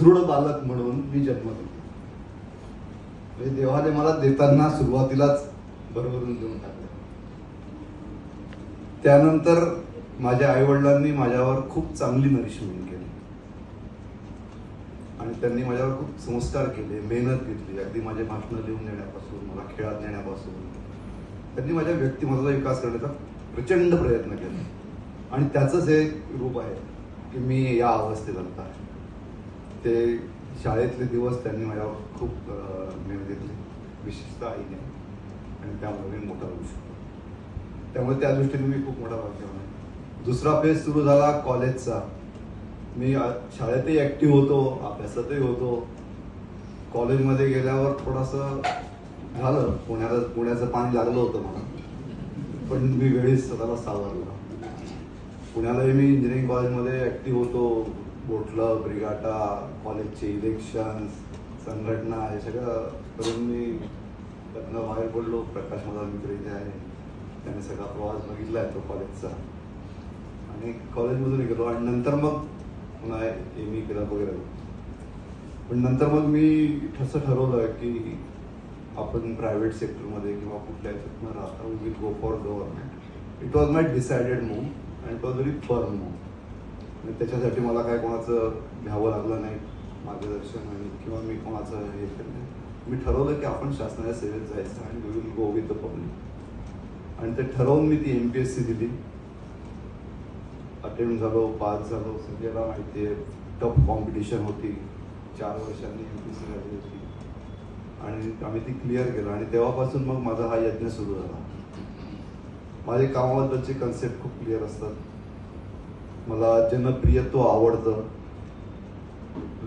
सुदृढ बालक म्हणून मी जन्म घेतला. म्हणजे देवाने मला देताना सुरुवातीलाच भरभरून देऊन टाकलं. त्यानंतर माझ्या आईवडिलांनी माझ्यावर खूप चांगली नरिशमेंट केली आणि त्यांनी माझ्यावर खूप संस्कार केले, मेहनत घेतली. अगदी माझे भाषणं लिहून देण्यापासून, मला खेळात नेण्यापासून त्यांनी माझ्या व्यक्तिमत्वाचा विकास करण्याचा प्रचंड प्रयत्न केला. आणि त्याचंच हे रूप आहे की मी या अवस्थेत आता आहे. ते शाळेतले दिवस त्यांनी माझ्यावर खूप मेहनत घेतली, विशेषतः आईने, आणि त्यामुळे मी मोठा होऊ शकतो. त्यामुळे त्या दृष्टीने मी खूप मोठा भाग्यवान आहे. दुसरा फेज सुरू झाला कॉलेजचा. मी शाळेतही ऍक्टिव्ह होतो, अभ्यासातही होतो. कॉलेजमध्ये गेल्यावर थोडंसं झालं, पुण्याचं पाणी लागलं होतं मला, पण मी वेळीच स्वतःला सावरला. पुण्यालाही मी इंजिनिअरिंग कॉलेजमध्ये ऍक्टिव्ह होतो. बोटलं, ब्रिगाटा, कॉलेजचे इलेक्शन्स, संघटना, हे सगळं करून मी त्यातनं बाहेर पडलो. प्रकाश माझा मित्र इथे आहे, त्याने सगळा प्रवास बघितला आहे तो कॉलेजचा, आणि कॉलेजमधून गेलो. आणि नंतर मग पुन्हा ME केलं वगैरे. पण नंतर मग मी तसं ठरवलं की आपण प्रायव्हेट सेक्टरमध्ये किंवा कुठल्या याच्यात न राहता we will go for government. It was my decided move and it was very firm move. आणि त्याच्यासाठी मला काय कोणाचं घ्यावं लागलं नाही मार्गदर्शन, आणि किंवा मी कोणाचं हे केलं नाही. मी ठरवलं की आपण शासनाच्या सेवेत जायचं आणि we will go with the public. आणि ते ठरवून मी ती MPSC दिली. अटेम्प्ट झालो, पास झालो. सगळ्याला माहिती आहे टफ कॉम्पिटिशन होती. 4 वर्षांनी MPSC झाली होती आणि आम्ही ती क्लिअर केलं. आणि तेव्हापासून मग माझा हा यज्ञ सुरू झाला. माझे कामाबद्दलचे कन्सेप्ट खूप क्लिअर असतात. मला जनप्रियत्व आवडतं,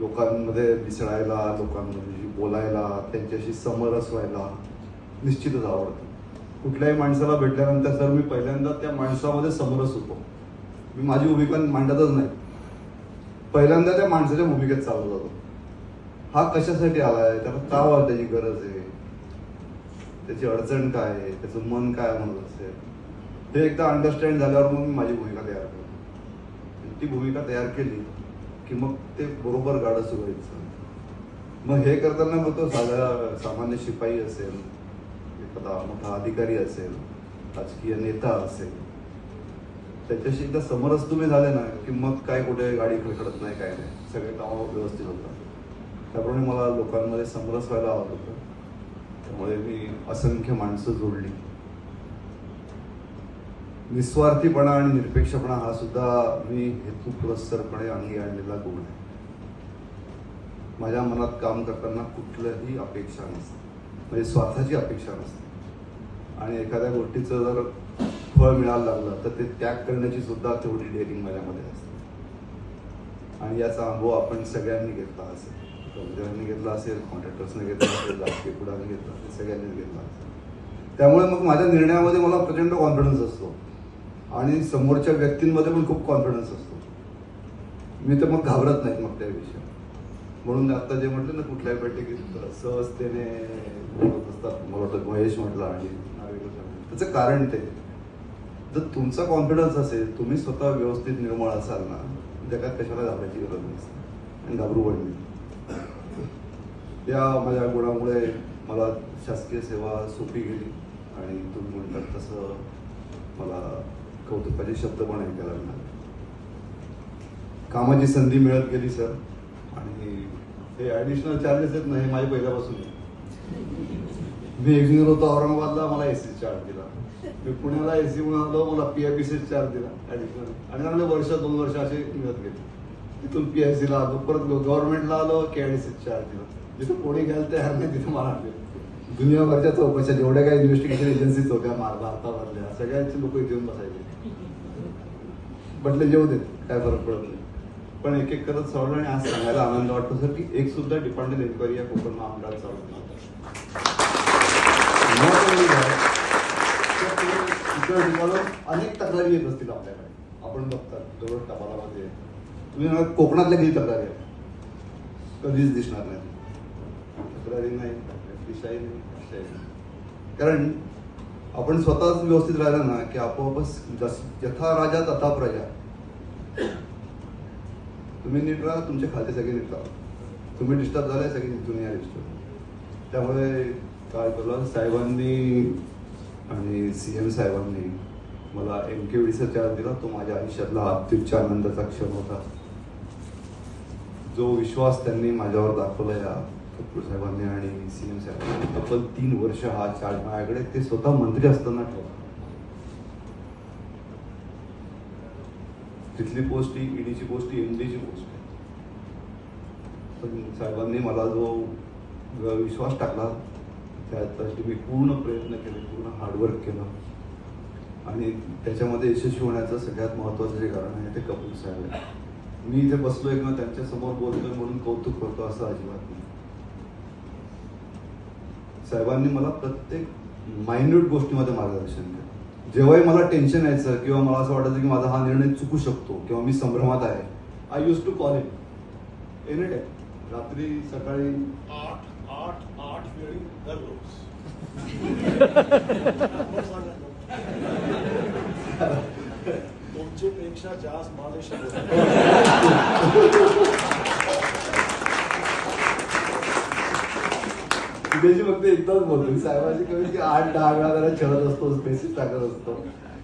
लोकांमध्ये मिसळायला, लोकांमध्ये बोलायला, त्यांच्याशी समरस व्हायला निश्चितच आवडतं. कुठल्याही माणसाला भेटल्यानंतर सर मी पहिल्यांदा त्या माणसामध्ये समरस होतो. मी माझी भूमिका मांडतच नाही, पहिल्यांदा त्या माणसाच्या भूमिकेत चालू जातो. हा कशासाठी आलाय, त्याला का त्याची गरज आहे, त्याची अडचण काय आहे, त्याचं मन काय म्हणत असेल, हे एकदा अंडरस्टँड झाल्यावर मग मी माझी भूमिका तयार करतो. ती भूमिका तयार केली की मग ते बरोबर गाडं सुरू. मग हे करताना मग तो सामान्य शिपाई असेल, एखादा मोठा अधिकारी असेल, राजकीय नेता असेल, त्याच्याशी एकदा समरस तुम्ही झाले ना की मग काय कुठे गाडी खडखडत नाही, काय नाही, सगळे कामं व्यवस्थित होतात. त्याप्रमाणे मला लोकांमध्ये समरस व्हायला आवडतं. त्यामुळे मी असंख्य माणसं जोडली. निस्वार्थीपणा आणि निरपेक्षपणा हा सुद्धा मी हेतुपुरस्सरपणे अंगी आणलेला गुण आहे. माझ्या मनात काम करताना कुठलंही अपेक्षा नसते, म्हणजे स्वार्थाची अपेक्षा नसते. आणि एखाद्या गोष्टीचं जर फळ मिळायला लागलं तर ते त्याग करण्याची सुद्धा तेवढी डेअरिंग माझ्यामध्ये असते. आणि याचा अनुभव आपण सगळ्यांनी घेतला असेल, कंपन्यांनी घेतला असेल, कॉन्ट्रॅक्टर्सने घेतला असेल, राजकीय पुढाऱ्यांनी घेतला असेल, सगळ्यांनीच घेतला असेल. त्यामुळे मग माझ्या निर्णयामध्ये मला प्रचंड कॉन्फिडन्स असतो आणि समोरच्या व्यक्तींमध्ये पण खूप कॉन्फिडन्स असतो. मी तर मग घाबरत नाही मग त्याविषयी. म्हणून आता जे म्हटलं ना कुठल्याही बैठकीत सहजतेने बोलत असतात, मला वाटतं महेश म्हटलं आणि त्याचं कारण ते, जर तुमचा कॉन्फिडन्स असेल, तुम्ही स्वतः व्यवस्थित निर्मळ असाल ना, जगात कशाला घाबरायची गरज नसते. आणि घाबरू पण मी. या माझ्या गुणामुळे मला शासकीय सेवा सोपी गेली आणि तुम्ही म्हणतात तसं मला कौतुकाचे शब्द पण ऐकायला मिळाले. कामाची संधी मिळत गेली सर. आणि हे ॲडिशनल चार्जेस आहेत ना, हे माझे पहिल्यापासून आहे. मी इंजिनियर होतो औरंगाबादला, मला AC चार्ज दिला. मी पुण्याला AC म्हणून आलो, मला PIPC चार्ज दिला ॲडिशनल. आणि चांगले वर्ष 2 वर्ष असे मिळत गेले. तिथून PICला आलो, परत गव्हर्नमेंटला आलो, KIDC चार्ज दिला. जिथं कोणी घ्यायला तयार नाही तिथे मला दुनियाभरच्या चौकशा जेवढ्या काही इन्व्हेस्टिगेशन एजन्सीज होत्या भारतामधल्या, सगळ्यांचे लोक इथे येऊन बसायचे. म्हटलं जेवू देत, काय फरक पडत नाही. पण एक एक करत सोडलं. आणि आज सांगायला आनंद वाटतो सर की एक सुद्धा डिपेंडंट इन्क्वायरी या कोकण महामंडळात चालत नव्हतं. अनेक तक्रारी येत असतील आपल्याकडे, आपण बघतात दररोज टपालामध्ये. तुम्ही कोकणातल्या किती तक्रारी आहेत, कधीच दिसणार नाही. तक्रारी नाही, विषय नाही. कारण आपण स्वतःच व्यवस्थित राहिलं ना की आपोआपच यथा राजा तथा प्रजा. तुम्ही नीट राहा, तुमचे खाते सगळे नीट राहा. तुम्ही डिस्टर्ब झालाय सगळी तिथून या डिस्टर्ब. त्यामुळे काय केलं साहेबांनी आणि CM साहेबांनी मला MKVDचा चार्ज दिला. तो माझ्या आयुष्यातला अत्युच्च आनंदाचा क्षण होता. जो विश्वास त्यांनी माझ्यावर दाखवला या कपूर साहेबांनी आणि CM साहेबांनी, तब्बल 3 वर्ष हा चार्ज माझ्याकडे ते स्वतः मंत्री असताना ठेवला. तिथली पोस्ट ही EDची पोस्ट ही MDची पोस्ट आहे. पण साहेबांनी मला जो विश्वास टाकला त्यासाठी मी पूर्ण प्रयत्न केले, पूर्ण हार्डवर्क केलं आणि त्याच्यामध्ये यशस्वी होण्याचं सगळ्यात महत्त्वाचं जे कारण आहे ते कपूर साहेब आहे. मी इथे बसलोय किंवा त्यांच्या समोर बोलतोय म्हणून कौतुक करतो असं अजिबात नाही. साहेबांनी मला प्रत्येक मायन्यूट गोष्टीमध्ये मार्गदर्शन केलं. जेव्हाही मला टेन्शन यायचं किंवा मला असं वाटायचं की माझा हा निर्णय चुकू शकतो किंवा मी संभ्रमात आहे, I use to call him any time. रात्री सकाळी 8 वेळी दररोज. तुमच्यापेक्षा जास्त माणूस त्याची फक्त एकदाच बोलतो. साहेबांची कमी की 8-10 वेळा त्याला खेळत असतो, मेसेज टाकत असतो.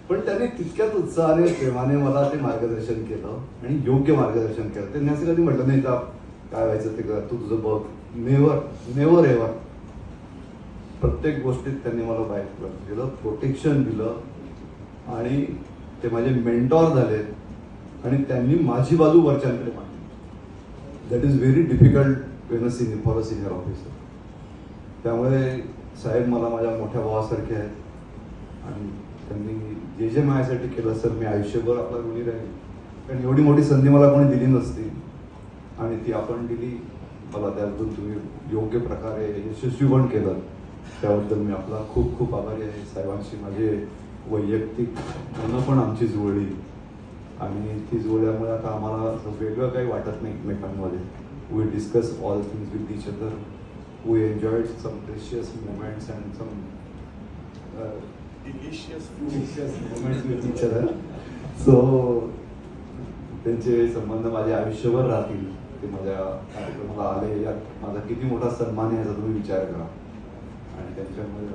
पण त्यांनी तितक्याच उत्साहाने प्रेमाने मला ते मार्गदर्शन केलं आणि योग्य मार्गदर्शन केलं. त्यांनी असं कधी म्हटलं नाही का काय व्हायचं ते कर, तू तुझं बघ. Never ever. प्रत्येक गोष्टीत त्यांनी मला बाईक केलं, प्रोटेक्शन दिलं आणि ते माझे मेंटॉर झालेत आणि त्यांनी माझी बाजू वरच्यांकडे मांडली. That is very difficult for a senior officer. त्यामुळे साहेब मला माझ्या मोठ्या भावासारखे आहेत आणि त्यांनी जे माझ्यासाठी केलं सर मी आयुष्यभर आपला ऋणी राहील. कारण एवढी मोठी संधी मला कोणी दिली नसती आणि ती आपण दिली. मला त्यातून तुम्ही योग्य प्रकारे यशस्वी पण केलं, त्याबद्दल मी आपला खूप खूप आभारी आहे. साहेबांशी माझे वैयक्तिक मनं पण आमची जुळली आणि ती जुळल्यामुळे आता आम्हाला वेगळं काही वाटत नाही एकमेकांमध्ये. We discuss all things with each other. We enjoyed some precious moments and some delicious moments with each other. So त्यांचे संबंध माझे आयुष्यभर राहतील. ते माझ्या कार्यक्रमाला आले यात माझा किती मोठा सन्मान आहे याचा तुम्ही विचार करा. आणि त्यांच्यामध्ये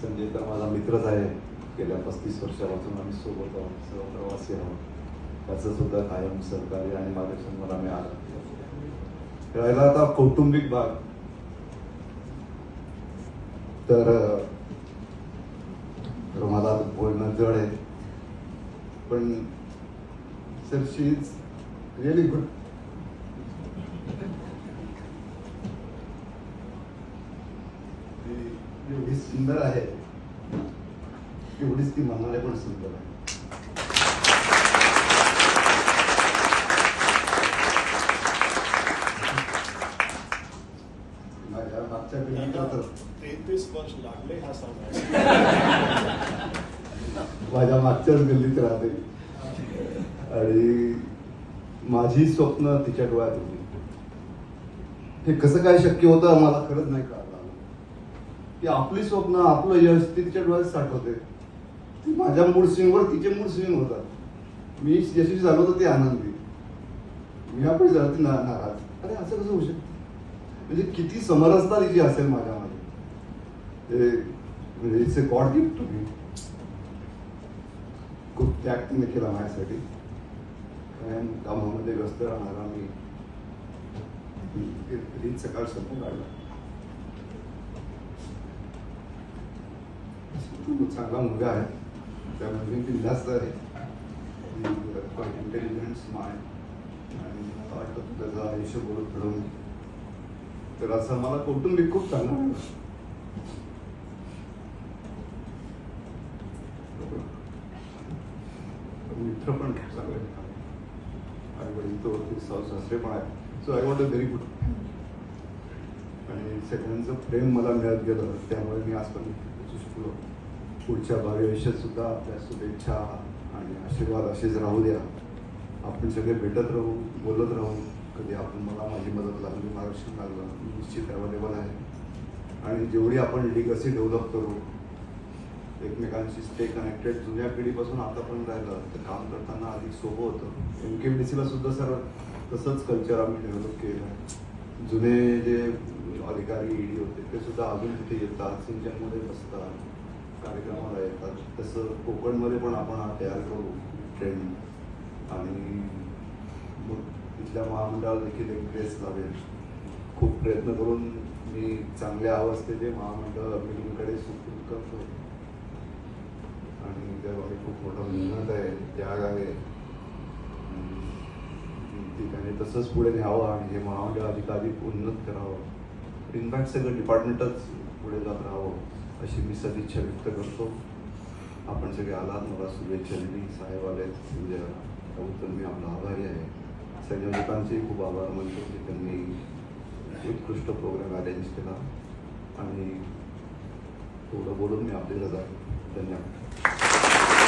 संजय तर माझा मित्रच आहे. गेल्या 35 वर्षापासून आम्ही सोबत आहोत, सहप्रवासी आहोत. त्याचं सुद्धा कायम सहकार्य आणि मार्गदर्शन मला मिळालं. राहिला आता कौटुंबिक भाग, तर मला बोलणं जड आहे पण sir she is really good. एवढी सुंदर आहे, एवढीच ती मनाने पण सुंदर आहे. माझ्या मागच्या पिढीला तर 33 वर्ष लागले हा सांगायला. माझ्या मागच्याच गल्लीत राहते आणि माझी स्वप्न तिच्या डोळ्यात होती. हे कसं काय शक्य होतं मला खरंच नाही कळलं की आपली स्वप्न आपलं यश ती तिच्या डोळ्यात साठवते. ती माझ्या मूड स्विंगवर तिचे मूड स्विंग होतात. मी यशस्वी झालो तर ती आनंदी, मी आपण झालं ती नाराज. अरे असं कसं होऊ शकतं? म्हणजे किती समरसता तिची असेल माझ्यामध्ये. म्हणजे it's a god gift to me. खूप त्याग तिने केला माझ्यासाठी. कायम कामामध्ये व्यस्त राहणारा मी सकाळ संपून काढला. चांगला मुलगा आहे, त्यामध्ये बिंदास्त आहे, इंटेलिजंट, स्मार्ट आणि मला वाटतं त्याचं आयुष्य बोलत घडवून. तर असं मला कौटुंबिक खूप चांगलं वाटतं. मित्र पण खूप चांगले आई वडील तो सासरे पण आहे. So I want a very good. आणि सगळ्यांचं प्रेम मला मिळत गेलं, त्यामुळे मी आजपर्यंत शिकलो. पुढच्या भावी आयुष्यात सुद्धा आपल्या शुभेच्छा आणि आशीर्वाद असेच राहू द्या. आपण सगळे भेटत राहू, बोलत राहू. कधी आपण मला माझी मदत लागली, मार्गदर्शन लागलं, मी निश्चित अवेलेबल आहे. आणि जेवढी आपण लिगसी डेव्हलप करू, एकमेकांशी स्टे कनेक्टेड, जुन्या पिढीपासून आतापर्यंत राहिलं तर काम करताना अधिक सोपं होतं. MKVDCला सुद्धा सर तसंच कल्चर आम्ही डेव्हलप केलं आहे. जुने जे अधिकारी ईडी होते ते सुद्धा अजून तिथे येतात, सिंचनमध्ये बसतात, कार्यक्रमाला येतात. तसं कोकणमध्ये पण आपण हा तयार करू ट्रेंड आणि मग तिथल्या महामंडळाला देखील एक ड्रेस लावेल. खूप प्रयत्न करून मी चांगल्या अवस्थेचे महामंडळ मिलिंदकडे सुपूर्द करतो आणि त्यामध्ये खूप मोठा मेहनत आहे, त्याग आहे. ठिकाणी तसंच पुढे न्यावं आणि हे महामंडळ अधिकाधिक उन्नत करावं. इनफॅक्ट सगळं डिपार्टमेंटच पुढे जात राहावं अशी मी सदिच्छा व्यक्त करतो. आपण सगळे आलात, मला शुभेच्छा दिली, साहेब आले उद्या, त्याबद्दल मी आपला आभारी आहे. संयोजकांचे खूप आभार मानतो की त्यांनी उत्कृष्ट प्रोग्राम अरेंज केला आणि थोडं बोलून मी आपल्याला जातो. धन्यवाद.